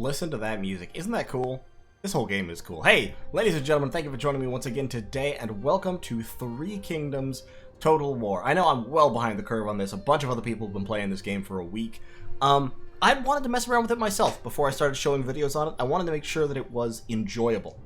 listen to that music. Isn't that cool? This whole game is cool. Hey, ladies and gentlemen, thank you for joining me once again today, and welcome to Three Kingdoms Total War. I know I'm well behind the curve on this. A bunch of other people have been playing this game for a week. I wanted to mess around with it myself before I started showing videos on it. I wanted to make sure that it was enjoyable,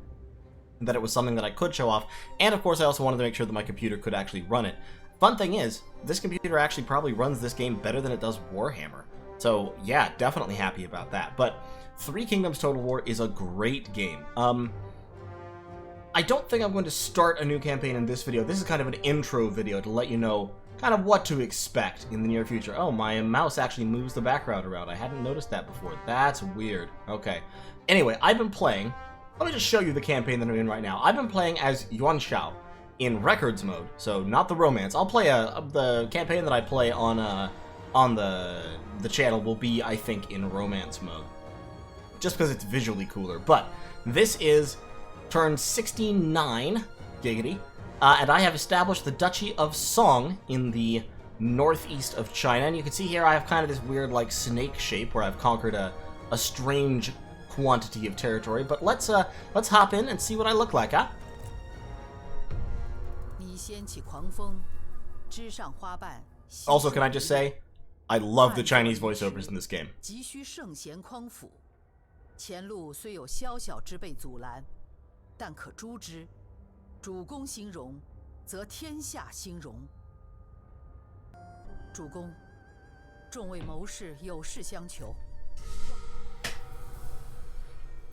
that it was something that I could show off, and of course I also wanted to make sure that my computer could actually run it. Fun thing is, this computer actually probably runs this game better than it does Warhammer. So yeah, definitely happy about that. But Three Kingdoms Total War is a great game. I don't think I'm going to start a new campaign in this video. This is kind of an intro video to let you know kind of what to expect in the near future. Oh, my mouse actually moves the background around. I hadn't noticed that before. That's weird. Okay. Anyway, I've been playing. Let me just show you the campaign that I'm in right now. I've been playing as Yuan Shao in records mode, so not the romance. I'll play the campaign that I play on the channel will be, I think, in romance mode, just because it's visually cooler. But this is turn 69, giggity, and I have established the Duchy of Song in the northeast of China. And you can see here I have kind of this weird, like, snake shape where I've conquered a strange quantity of territory. But let's hop in and see what I look like, huh? Also, can I just say, I love the Chinese voiceovers in this game.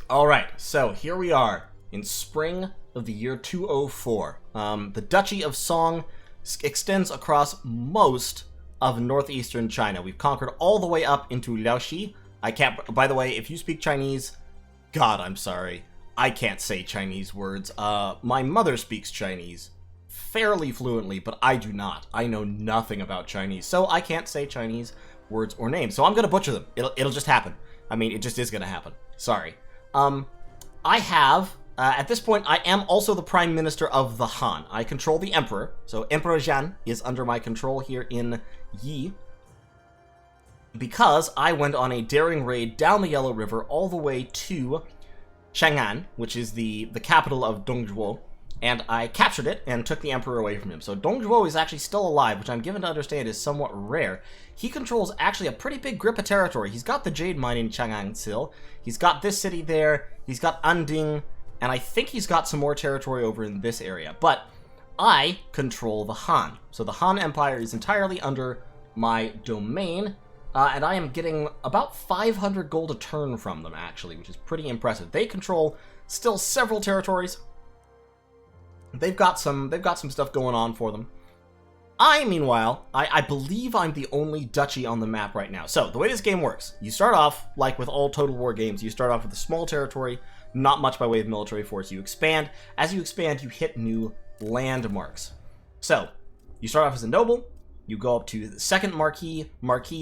Alright, so here we are in spring of the year 204. The Duchy of Song extends across most of northeastern China. We've conquered all the way up into Liaoxi. I can't, by the way, if you speak Chinese, God, I'm sorry. I can't say Chinese words. My mother speaks Chinese fairly fluently, but I do not. I know nothing about Chinese, so I can't say Chinese words or names. So I'm gonna butcher them. It'll just happen. I mean, it just is gonna happen. Sorry. I have, at this point, I am also the Prime Minister of the Han. I control the Emperor, so Emperor Zhan is under my control here in Yi, because I went on a daring raid down the Yellow River all the way to Chang'an, which is the capital of Dongzhuo, and I captured it and took the Emperor away from him. So Dongzhuo is actually still alive, which I'm given to understand is somewhat rare. He controls actually a pretty big grip of territory. He's got the Jade Mine in Chang'an still. He's got this city there. He's got Anding, and I think he's got some more territory over in this area. But I control the Han. So the Han Empire is entirely under my domain, and I am getting about 500 gold a turn from them, actually, which is pretty impressive. They control still several territories. They've got some stuff going on for them. I, meanwhile, I believe I'm the only duchy on the map right now. So, the way this game works, you start off, like with all Total War games, you start off with a small territory, not much by way of military force. You expand. As you expand, you hit new landmarks. So, you start off as a noble, you go up to the second marquis,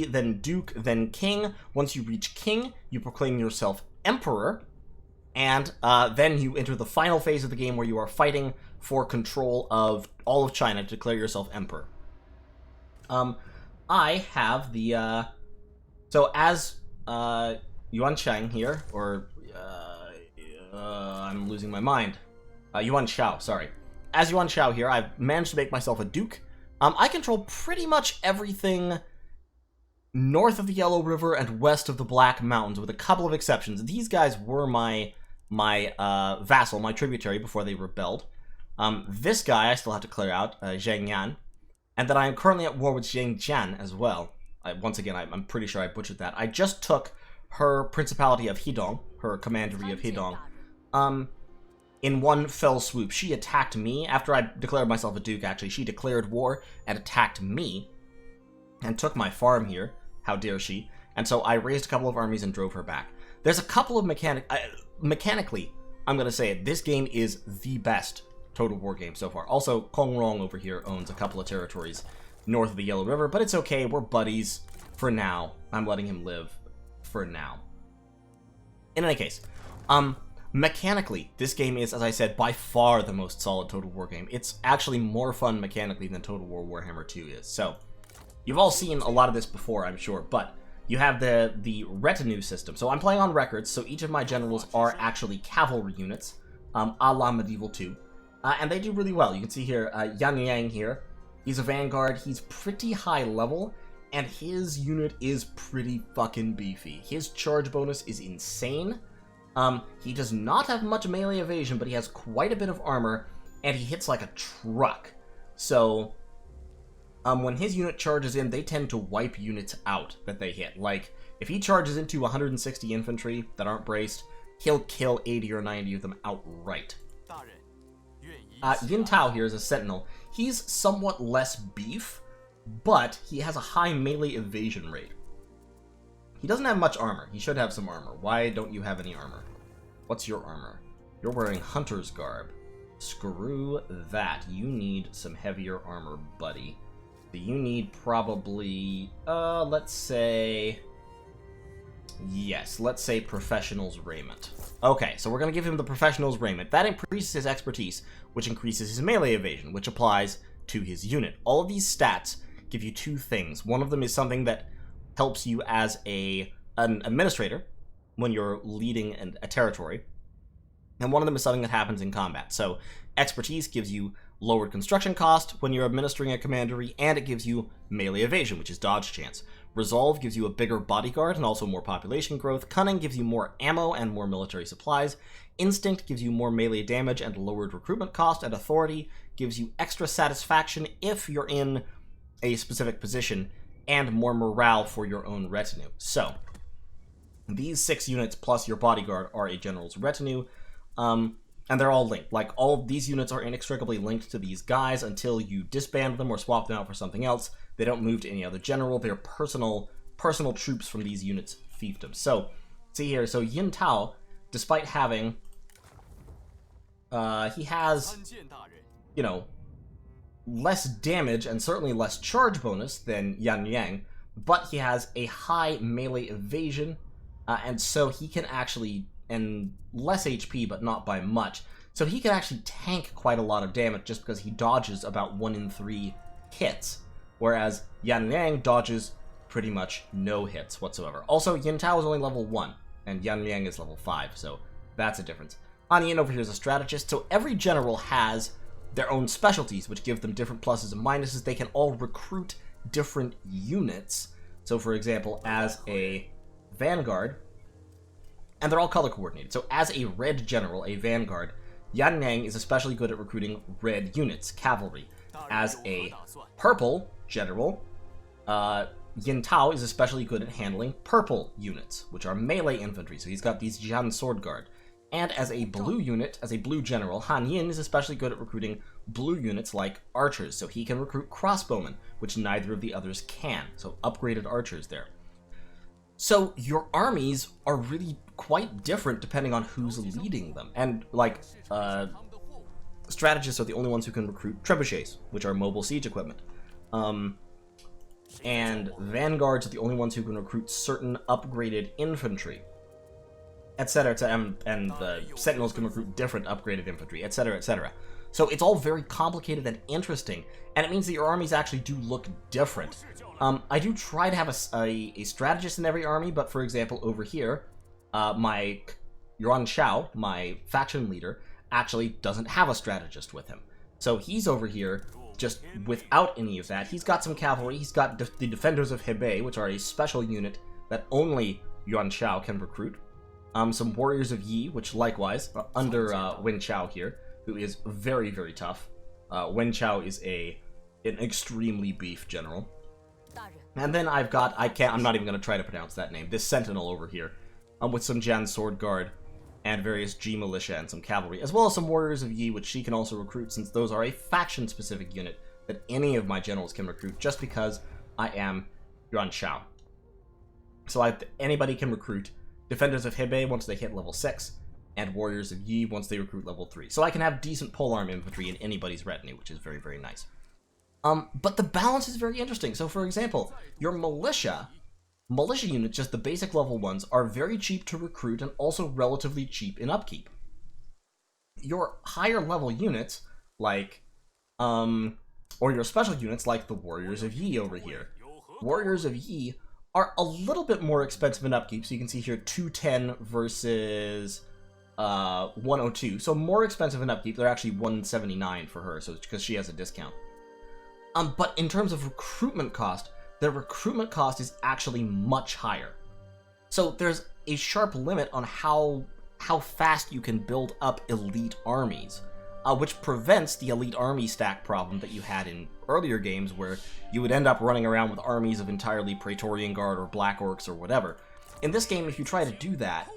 then duke, then king. Once you reach king, you proclaim yourself emperor, and then you enter the final phase of the game where you are fighting for control of all of China to declare yourself emperor. I have the, so as Yuan Shang here, or I'm losing my mind, Yuan Shao, sorry. As Yuan Shao here, I've managed to make myself a duke. I control pretty much everything north of the Yellow River and west of the Black Mountains, with a couple of exceptions. These guys were my vassal, my tributary, before they rebelled. This guy I still have to clear out, Zhang Yan, and then I am currently at war with Zhang Jian as well. Once again, I'm pretty sure I butchered that. I just took her Principality of Hedong, her Commandery of Hedong, in one fell swoop. She attacked me after I declared myself a duke, actually. She declared war and attacked me and took my farm here. How dare she? And so I raised a couple of armies and drove her back. There's a couple of mechanically, I'm going to say it, this game is the best Total War game so far. Also, Kong Rong over here owns a couple of territories north of the Yellow River, but it's okay. We're buddies for now. I'm letting him live for now. In any case, mechanically, this game is, as I said, by far the most solid Total War game. It's actually more fun mechanically than Total War Warhammer 2 is. So, you've all seen a lot of this before, I'm sure, but you have the retinue system. So I'm playing on records, so each of my generals are actually cavalry units, a la Medieval 2. And they do really well. You can see here, Yan Yang here. He's a vanguard. He's pretty high level, and his unit is pretty fucking beefy. His charge bonus is insane. He does not have much melee evasion, but he has quite a bit of armor, and he hits like a truck. So, when his unit charges in, they tend to wipe units out that they hit. Like, if he charges into 160 infantry that aren't braced, he'll kill 80 or 90 of them outright. Yin Tao here is a sentinel. He's somewhat less beef, but he has a high melee evasion rate. He doesn't have much armor. He should have some armor. Why don't you have any armor? What's your armor? You're wearing hunter's garb. Screw that. You need some heavier armor, buddy. So you need probably, let's say... Yes, let's say Professional's Raiment. Okay, so we're going to give him the Professional's Raiment. That increases his expertise, which increases his melee evasion, which applies to his unit. All of these stats give you two things. One of them is something that helps you as an administrator when you're leading a territory, and one of them is something that happens in combat. So expertise gives you lowered construction cost when you're administering a commandery, and it gives you melee evasion, which is dodge chance. Resolve gives you a bigger bodyguard and also more population growth. Cunning gives you more ammo and more military supplies. Instinct gives you more melee damage and lowered recruitment cost. And Authority gives you extra satisfaction if you're in a specific position and more morale for your own retinue. So, these 6 units plus your bodyguard are a general's retinue, and they're all linked. Like, all of these units are inextricably linked to these guys until you disband them or swap them out for something else. They don't move to any other general. They're personal troops from these units' fiefdoms. So, see here, so Yin Tao, despite having, he has, you know, less damage and certainly less charge bonus than Yan Yang, but he has a high melee evasion, and so he can actually, and less HP, but not by much, so he can actually tank quite a lot of damage just because he dodges about 1 in 3 hits, whereas Yan Yang dodges pretty much no hits whatsoever. Also, Yin Tao is only level 1, and Yan Yang is level 5, so that's a difference. Han Yin over here is a strategist, so every general has their own specialties, which give them different pluses and minuses. They can all recruit different units. So, for example, as a vanguard, and they're all color coordinated. So, as a red general, a vanguard, Yan Yang is especially good at recruiting red units, cavalry. As a purple general, Yin Tao is especially good at handling purple units, which are melee infantry. So he's got these Jian Sword Guard. And as a blue unit, as a blue general, Han Yin is especially good at recruiting blue units like archers, so he can recruit crossbowmen, which neither of the others can. So upgraded archers there. So your armies are really quite different depending on who's leading them. And like, strategists are the only ones who can recruit trebuchets, which are mobile siege equipment. And vanguards are the only ones who can recruit certain upgraded infantry, etc., and the sentinels can recruit different upgraded infantry, etc., etc. So it's all very complicated and interesting, and it means that your armies actually do look different. I do try to have a strategist in every army, but for example, over here, my Yuan Shao, my faction leader, actually doesn't have a strategist with him. So he's over here just without any of that. He's got some cavalry, he's got the Defenders of Hebei, which are a special unit that only Yuan Shao can recruit. Some Warriors of Yi, which likewise, under Wen Chao here, who is very, very tough. Wen Chao is an extremely beef general. And then I've got, I'm not even going to try to pronounce that name, this Sentinel over here, with some Jian Sword Guard, and various G Militia and some cavalry, as well as some Warriors of Yi, which she can also recruit, since those are a faction-specific unit that any of my generals can recruit, just because I am Yuan Shao. So anybody can recruit Defenders of Hebei once they hit level 6, and Warriors of Yi once they recruit level 3. So I can have decent polearm infantry in anybody's retinue, which is very, very nice. But the balance is very interesting. So for example, your militia units, just the basic level ones, are very cheap to recruit and also relatively cheap in upkeep. Your higher level units, like, or your special units like the Warriors of Yi over here. Warriors of Yi are a little bit more expensive in upkeep. So you can see here 210 versus 102. So more expensive in upkeep. They're actually 179 for her, so it's because she has a discount. But in terms of recruitment cost, their recruitment cost is actually much higher. So there's a sharp limit on how fast you can build up elite armies, which prevents the elite army stack problem that you had in earlier games, where you would end up running around with armies of entirely Praetorian Guard or Black Orcs or whatever. In this game, if you try to do that,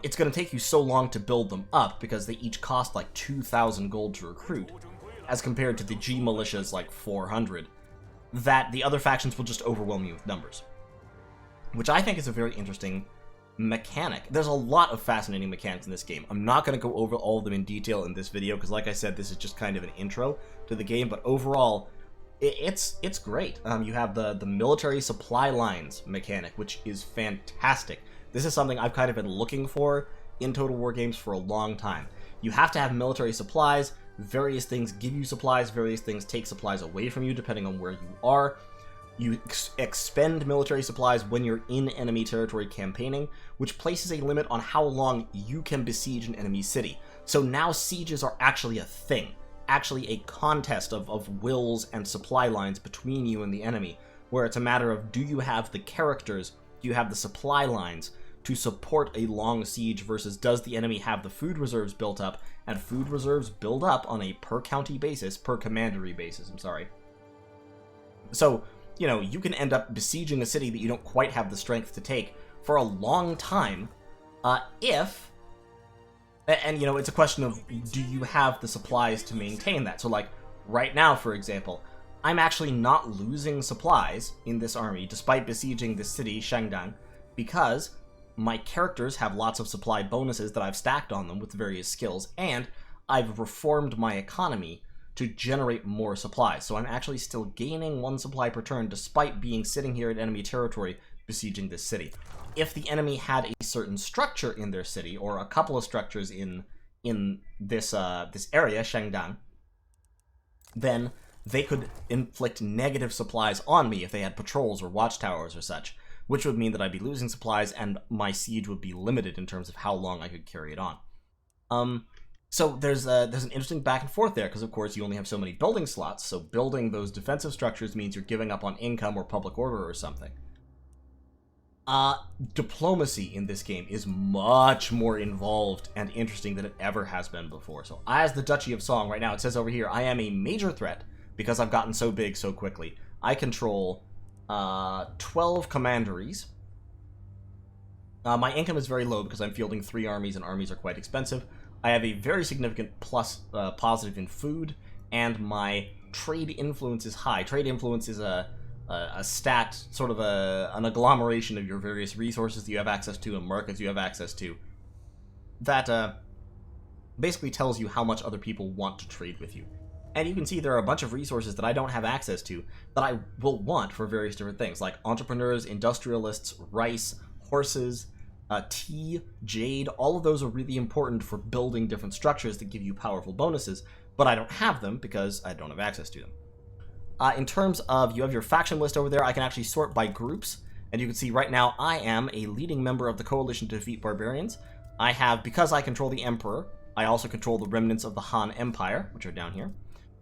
it's going to take you so long to build them up, because they each cost like 2,000 gold to recruit, as compared to the G militia's like 400, that the other factions will just overwhelm you with numbers. Which I think is a very interesting mechanic. There's a lot of fascinating mechanics in this game. I'm not going to go over all of them in detail in this video, because like I said, this is just kind of an intro to the game, but overall, it's great. You have the military supply lines mechanic, which is fantastic. This is something I've kind of been looking for in Total War games for a long time. You have to have military supplies. Various things give you supplies, various things take supplies away from you depending on where you are. You expend military supplies when you're in enemy territory campaigning, which places a limit on how long you can besiege an enemy city. So now sieges are actually a thing, actually a contest of wills and supply lines between you and the enemy, where it's a matter of, do you have the characters, do you have the supply lines to support a long siege, versus does the enemy have the food reserves built up, and food reserves build up on a per county basis, per commandery basis, I'm sorry. So, you know, you can end up besieging a city that you don't quite have the strength to take for a long time, and you know, it's a question of, do you have the supplies to maintain that? So like, right now, for example, I'm actually not losing supplies in this army, despite besieging this city, Shangdang, because my characters have lots of supply bonuses that I've stacked on them with various skills, and I've reformed my economy to generate more supplies. So I'm actually still gaining 1 supply per turn, despite being sitting here in enemy territory besieging this city. If the enemy had a certain structure in their city, or a couple of structures in this area, Shangdang, then they could inflict negative supplies on me if they had patrols or watchtowers or such, which would mean that I'd be losing supplies and my siege would be limited in terms of how long I could carry it on. So there's an interesting back and forth there, because of course you only have so many building slots, so building those defensive structures means you're giving up on income or public order or something. Diplomacy in this game is much more involved and interesting than it ever has been before. So as the Duchy of Song, right now it says over here, I am a major threat because I've gotten so big so quickly. I control 12 commanderies. My income is very low because I'm fielding 3 armies, and armies are quite expensive. I have a very significant plus positive in food, and my trade influence is high. Trade influence is a stat, sort of an agglomeration of your various resources that you have access to and markets you have access to, that basically tells you how much other people want to trade with you. And you can see there are a bunch of resources that I don't have access to that I will want for various different things, like entrepreneurs, industrialists, rice, horses, tea, jade. All of those are really important for building different structures that give you powerful bonuses, but I don't have them because I don't have access to them. In terms of, you have your faction list over there, I can actually sort by groups, and you can see right now I am a leading member of the Coalition to Defeat Barbarians. I have, because I control the Emperor, I also control the remnants of the Han Empire, which are down here.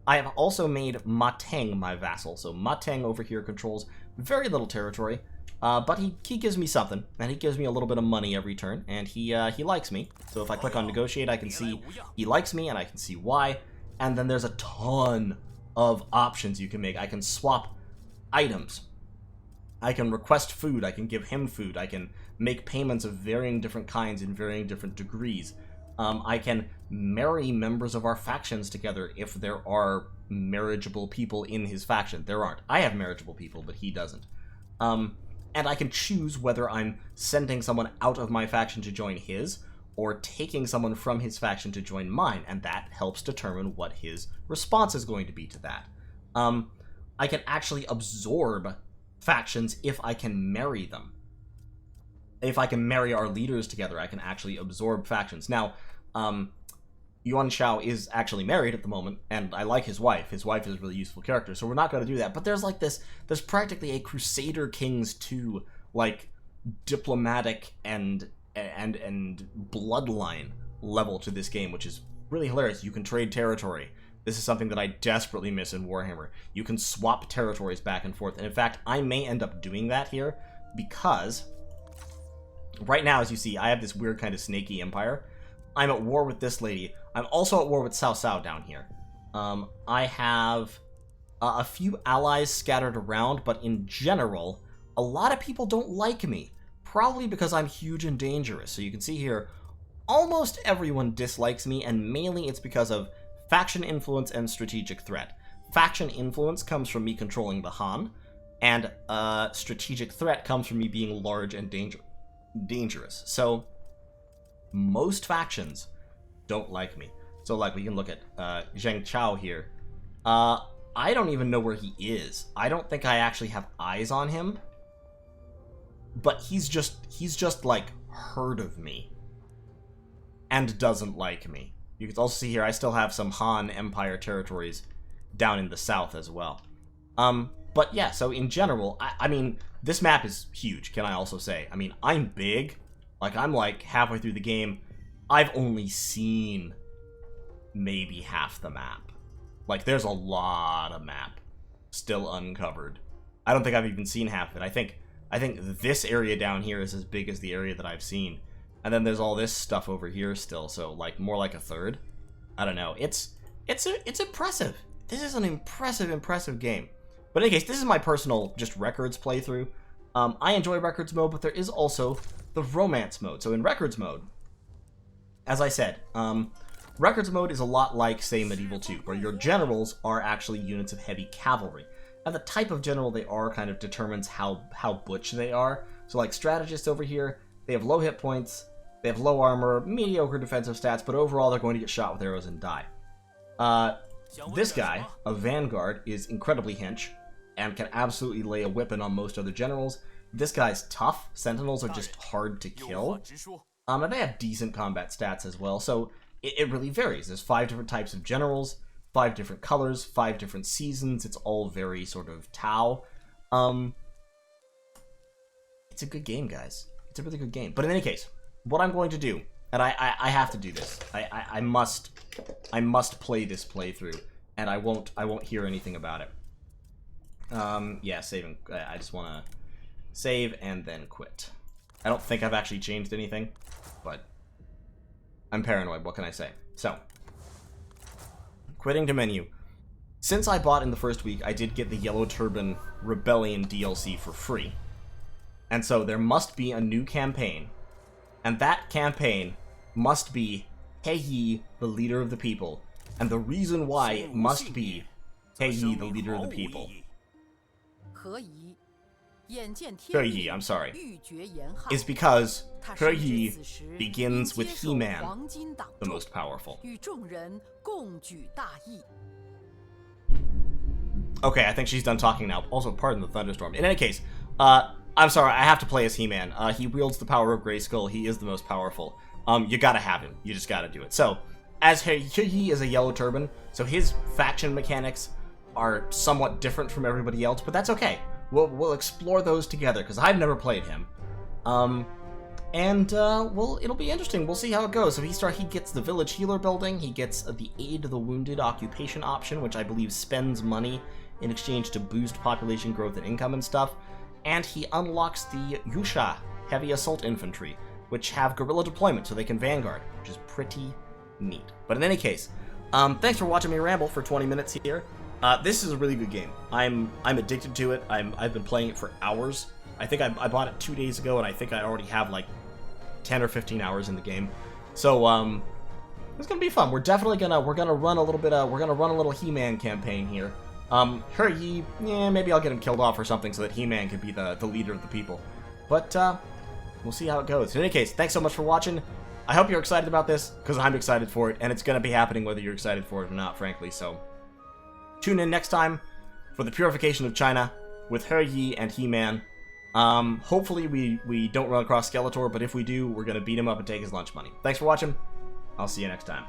I have also made Ma Teng my vassal, so Ma Teng over here controls very little territory, but he gives me something, and he gives me a little bit of money every turn, and he likes me. So if I click on negotiate, I can see he likes me, and I can see why, and then there's a ton of options you can make. I can swap items, I can request food, I can give him food, I can make payments of varying different kinds in varying different degrees. I can marry members of our factions together if there are marriageable people in his faction. There aren't. I have marriageable people, but he doesn't. And I can choose whether I'm sending someone out of my faction to join his, or taking someone from his faction to join mine, and that helps determine what his response is going to be to that. I can actually absorb factions if I can marry them. If I can marry our leaders together, I can actually absorb factions. Now, Yuan Shao is actually married at the moment, and I like his wife. His wife is a really useful character, so we're not going to do that. But there's like this, there's practically a Crusader Kings 2, like, diplomatic and bloodline level to this game, which is really hilarious. You can trade territory. This is something that I desperately miss in Warhammer. You can swap territories back and forth, and in fact, I may end up doing that here, because right now, as you see, I have this weird kind of snaky empire. I'm at war with this lady. I'm also at war with Cao Cao down here. I have a few allies scattered around, but in general, a lot of people don't like me. Probably because I'm huge and dangerous. So you can see here, almost everyone dislikes me, and mainly it's because of faction influence and strategic threat. Faction influence comes from me controlling the Han, and strategic threat comes from me being large and dangerous. So most factions don't like me. So like we can look at Zheng Chao here. I don't even know where he is. I don't think I actually have eyes on him. But he's just like heard of me and doesn't like me. You can also see here I still have some Han Empire territories down in the south as well. But yeah, so in general, I mean, this map is huge, can I also say. I mean, I'm big. Like, I'm like halfway through the game. I've only seen maybe half the map. Like, there's a lot of map still uncovered. I don't think I've even seen half of it. I think this area down here is as big as the area that I've seen. And then there's all this stuff over here still, so like more like a third. I don't know. It's impressive. This is an impressive game. But in any case, this is my personal just records playthrough. I enjoy records mode, but there is also the romance mode. So in records mode, as I said, records mode is a lot like, say, Medieval 2, where your generals are actually units of heavy cavalry. And the type of general they are kind of determines how butch they are. So like strategists over here, they have low hit points, they have low armor, mediocre defensive stats, but overall they're going to get shot with arrows and die. This guy, a vanguard, is incredibly hench, and can absolutely lay a whipping on most other generals. This guy's tough. Sentinels are just hard to kill. And they have decent combat stats as well, so it really varies. There's 5 different types of generals, 5 different colors, 5 different seasons. It's all very sort of Tau. It's a good game, guys. It's a really good game. But in any case, what I'm going to do, and I have to do this. I must play this playthrough, and I won't hear anything about it. Yeah, saving. I just want to save and then quit. I don't think I've actually changed anything, but I'm paranoid. What can I say? So, quitting to menu. Since I bought in the first week, I did get the Yellow Turban Rebellion DLC for free. And so there must be a new campaign. And that campaign must be He, the leader of the people. And the reason why it must be He, the leader of the people. He, I'm sorry. Is because He begins with He-Man, the most powerful. Okay, I think she's done talking now. Also, pardon the thunderstorm. In any case, I'm sorry, I have to play as He-Man. He wields the power of Grayskull. He is the most powerful. You gotta have him. You just gotta do it. So, as He is a yellow turban, so his faction mechanics are somewhat different from everybody else, but that's okay. We'll explore those together, because I've never played him. Well, it'll be interesting. We'll see how it goes. So he gets the village healer building, he gets the aid to the wounded occupation option, which I believe spends money in exchange to boost population growth and income and stuff, and he unlocks the Yusha heavy assault infantry, which have guerrilla deployment so they can vanguard, which is pretty neat. But in any case, thanks for watching me ramble for 20 minutes here. This is a really good game. I'm addicted to it. I've been playing it for hours. I think I bought it 2 days ago, and I think I already have like 10 or 15 hours in the game. So it's gonna be fun. We're definitely gonna run a little bit. We're gonna run a little He-Man campaign here. Maybe I'll get him killed off or something so that He-Man can be the leader of the people. But we'll see how it goes. In any case, thanks so much for watching. I hope you're excited about this, because I'm excited for it, and it's gonna be happening whether you're excited for it or not, frankly. So tune in next time for the purification of China with He and He-Man. Hopefully we don't run across Skeletor, but if we do, we're gonna beat him up and take his lunch money. Thanks for watching. I'll see you next time.